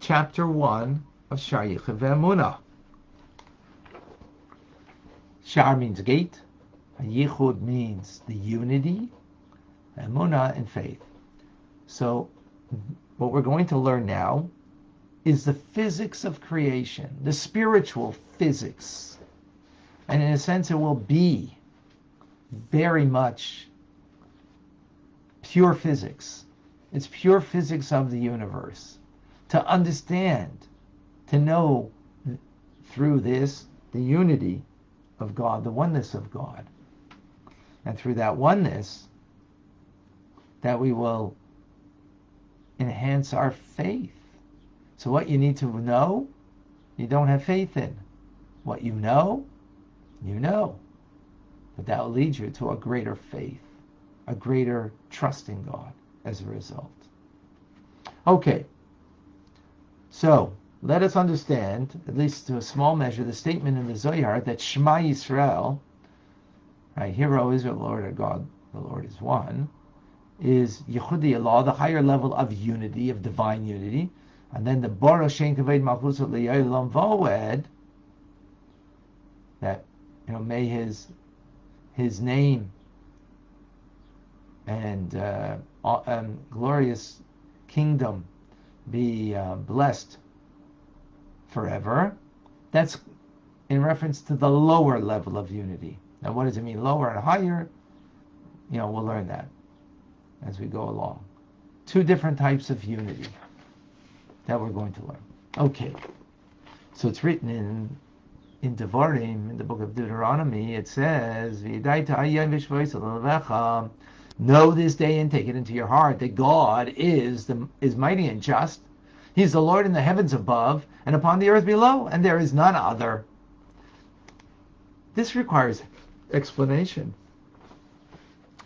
chapter 1 of Shayich Ve'emunah. Shar means gate, Yichud means the unity, Emunah and faith. So what we're going to learn now is the physics of creation, the spiritual physics. And in a sense, it will be very much pure physics. It's pure physics of the universe. To understand, to know through this, the unity of God, the oneness of God. And through that oneness, that we will enhance our faith. So what you need to know, you don't have faith in. What you know. But that will lead you to a greater faith, a greater trust in God as a result. Okay, so let us understand, at least to a small measure, the statement in the Zohar that Shema Yisrael, right, Hear, O Israel, the Lord our God, the Lord is one, is Yechudi Allah, the higher level of unity, of divine unity, and then the Baruch Shem Kavod Malchus L'Olam Va'ed, that may his name and glorious kingdom be blessed forever. That's in reference to the lower level of unity. Now, what does it mean, lower and higher? We'll learn that as we go along. Two different types of unity that we're going to learn. Okay, so it's written in Devarim, in the book of Deuteronomy. It says, know this day and take it into your heart that God is mighty and just. He's the Lord in the heavens above and upon the earth below, and there is none other. This requires explanation.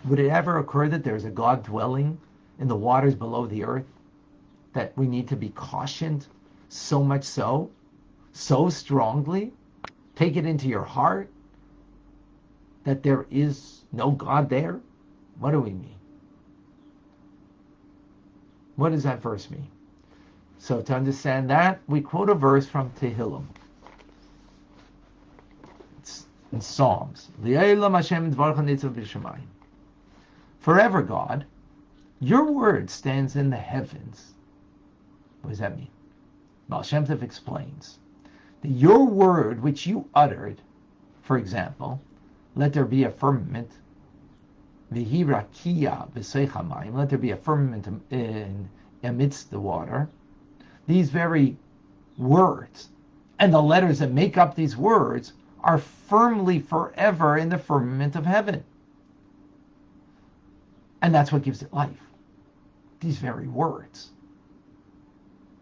Would it ever occur that there's a God dwelling in the waters below the earth? That we need to be cautioned so much so strongly? Take it into your heart that there is no God there? What do we mean? What does that verse mean? So to understand that, we quote a verse from Tehillim. It's in Psalms. Forever, God, your word stands in the heavens. What does that mean? Baal Shem Tov explains that your word which you uttered, for example, let there be a firmament, V'hi rakia b'seich hamayim, let there be a firmament amidst the water. These very words and the letters that make up these words are firmly forever in the firmament of heaven. And that's what gives it life. These very words.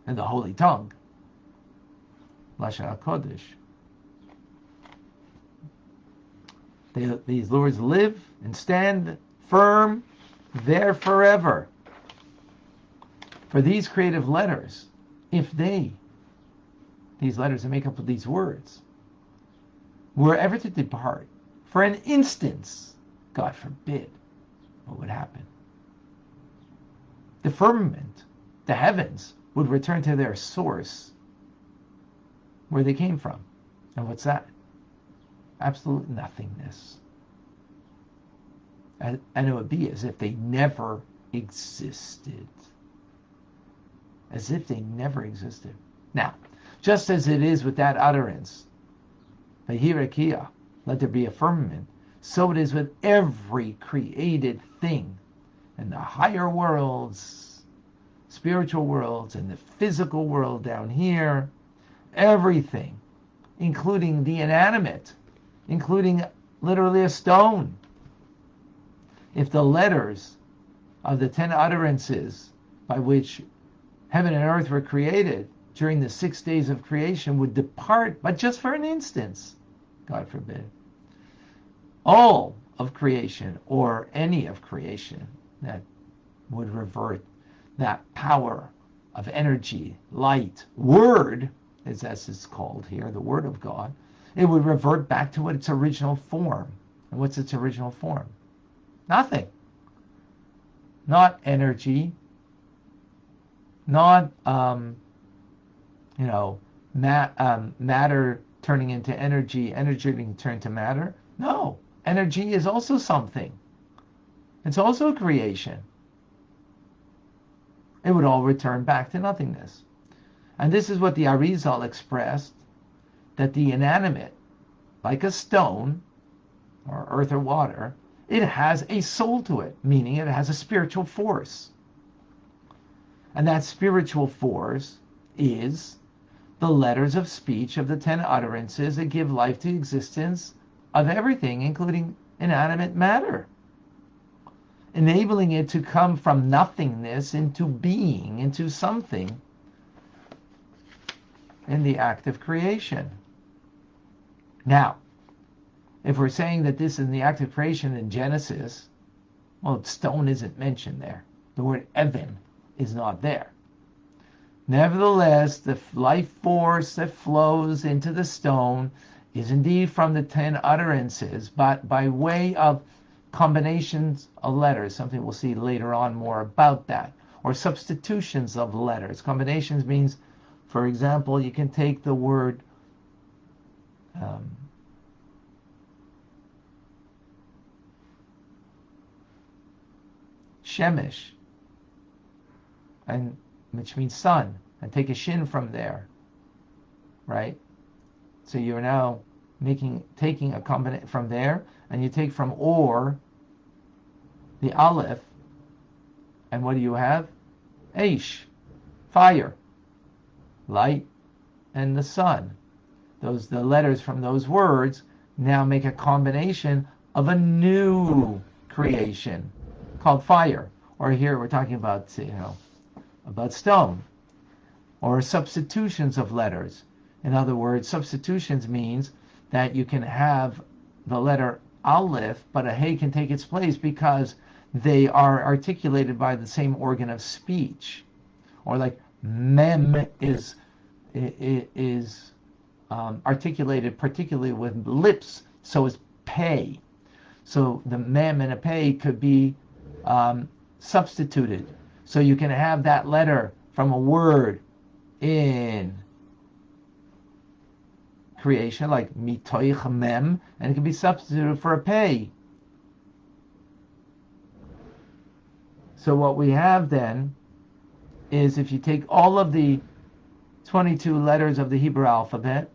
And the holy tongue. Lashon HaKodesh. These words live and stand firm there forever. For these creative letters, if these letters that make up these words, were ever to depart for an instance, God forbid, what would happen? The firmament, the heavens, would return to their source, where they came from. And what's that? Absolute nothingness. And it would be as if they never existed. As if they never existed. Now, just as it is with that utterance, V'hirakia, let there be a firmament, so it is with every created thing in the higher worlds, spiritual worlds, and the physical world down here, everything, including the inanimate, including literally a stone. If the letters of the 10 utterances by which heaven and earth were created during the 6 days of creation would depart, but just for an instance, God forbid, all of creation or any of creation that would revert, that power of energy, light, word, as it's called here, the word of God, it would revert back to its original form. And what's its original form? Nothing. Not energy, not you know, matter turning into energy, energy being turned to matter. No, energy is also something. It's also a creation. It would all return back to nothingness. And this is what the Arizal expressed, that the inanimate, like a stone, or earth or water, it has a soul to it, meaning it has a spiritual force. And that spiritual force is the letters of speech of the 10 utterances that give life to existence of everything, including inanimate matter, enabling it to come from nothingness into being, into something in the act of creation. Now, if we're saying that this is in the act of creation in Genesis, well, stone isn't mentioned there. The word Evan is not there. Nevertheless, the life force that flows into the stone is indeed from the 10 utterances, but by way of combinations of letters, something we'll see later on more about that, or substitutions of letters. Combinations means, for example, you can take the word Shemesh, and which means sun, and take a shin from there, right? So you're now taking a combination from there, and you take from or the aleph, and what do you have? Aish, fire, light, and the sun. The letters from those words now make a combination of a new creation called fire. Or here we're talking about, about stone, or substitutions of letters. In other words, substitutions means that you can have the letter aleph, but a hey can take its place because they are articulated by the same organ of speech. Or like mem is articulated particularly with lips, so is pay. So the mem and a pay could be substituted. So you can have that letter from a word in creation, like mitoich mem, and it can be substituted for a pay. So what we have then is, if you take all of the 22 letters of the Hebrew alphabet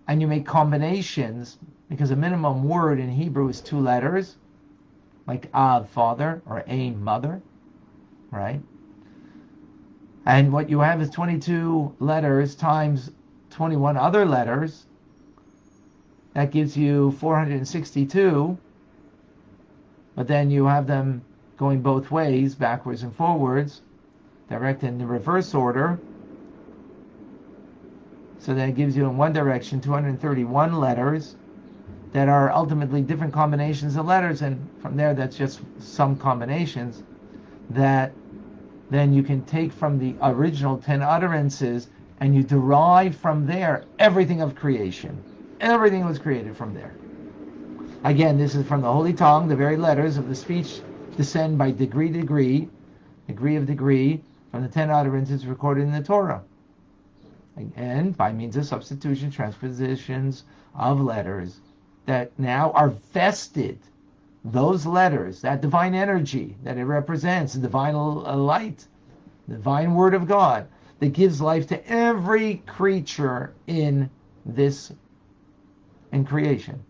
and you make combinations, because a minimum word in Hebrew is 2 letters, like Av, father, or Ain, mother, right? And what you have is 22 letters times 21 other letters. That gives you 462. But then you have them going both ways, backwards and forwards, direct and the reverse order. So that gives you in one direction 231 letters that are ultimately different combinations of letters, and from there that's just some combinations that then you can take from the original 10 utterances, and you derive from there everything of creation. Everything was created from there. Again, this is from the Holy Tongue. The very letters of the speech descend by degree of degree, from the 10 utterances recorded in the Torah. And by means of substitution, transpositions of letters that now are vested, those letters, that divine energy that it represents, the divine light, the divine word of God, that gives life to every creature in creation.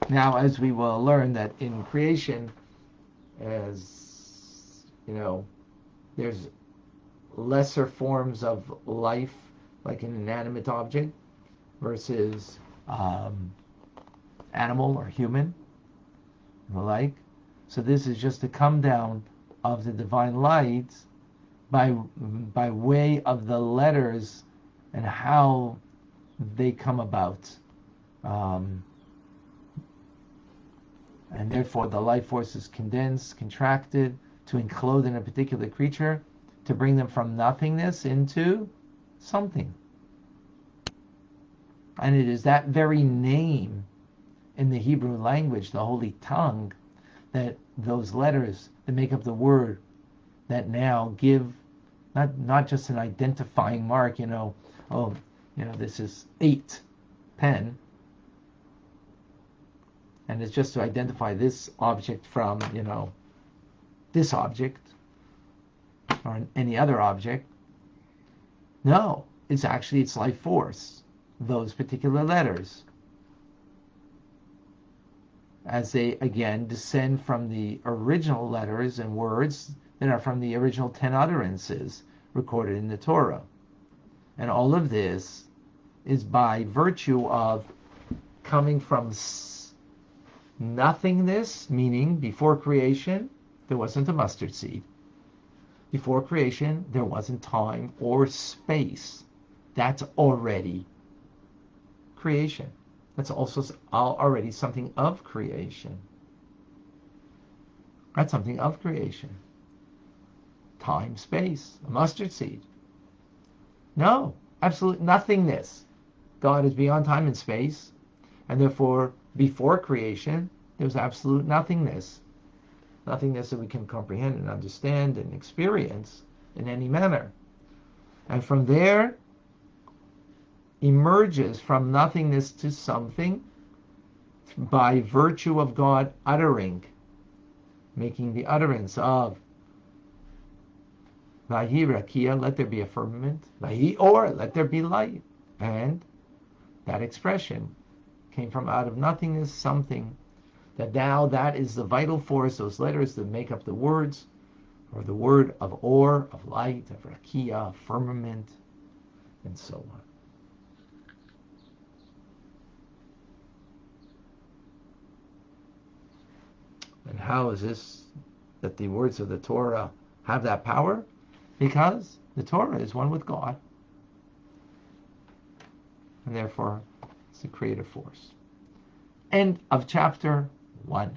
Now, as we will learn that in creation, as you know, there's lesser forms of life, like an inanimate object, versus animal or human, and the like. So this is just a come down of the divine light by way of the letters and how they come about. And therefore the life force is condensed, contracted, to enclose in a particular creature, to bring them from nothingness into something. And it is that very name in the Hebrew language, the holy tongue, that those letters that make up the word that now give not just an identifying mark, this is 8 pen, and it's just to identify this object from, this object or any other object. No, it's life force, those particular letters, as they again descend from the original letters and words that are from the original 10 utterances recorded in the Torah. And all of this is by virtue of coming from nothingness, meaning before creation, there wasn't a mustard seed. Before creation, there wasn't time or space. That's already creation. That's also already something of creation. That's something of creation. Time, space, a mustard seed. No, absolute nothingness. God is beyond time and space, and therefore, before creation, there's absolute nothingness. Nothingness that we can comprehend and understand and experience in any manner. And from there, emerges from nothingness to something by virtue of God uttering, making the utterance of Vahi Rakia, let there be a firmament, Vahi Or, let there be light. And that expression came from out of nothingness, something that now that is the vital force, those letters that make up the words, or the word of Or, of light, of Rakia, of firmament, and so on. And how is this that the words of the Torah have that power? Because the Torah is one with God. And therefore, it's the creative force. End of chapter 1.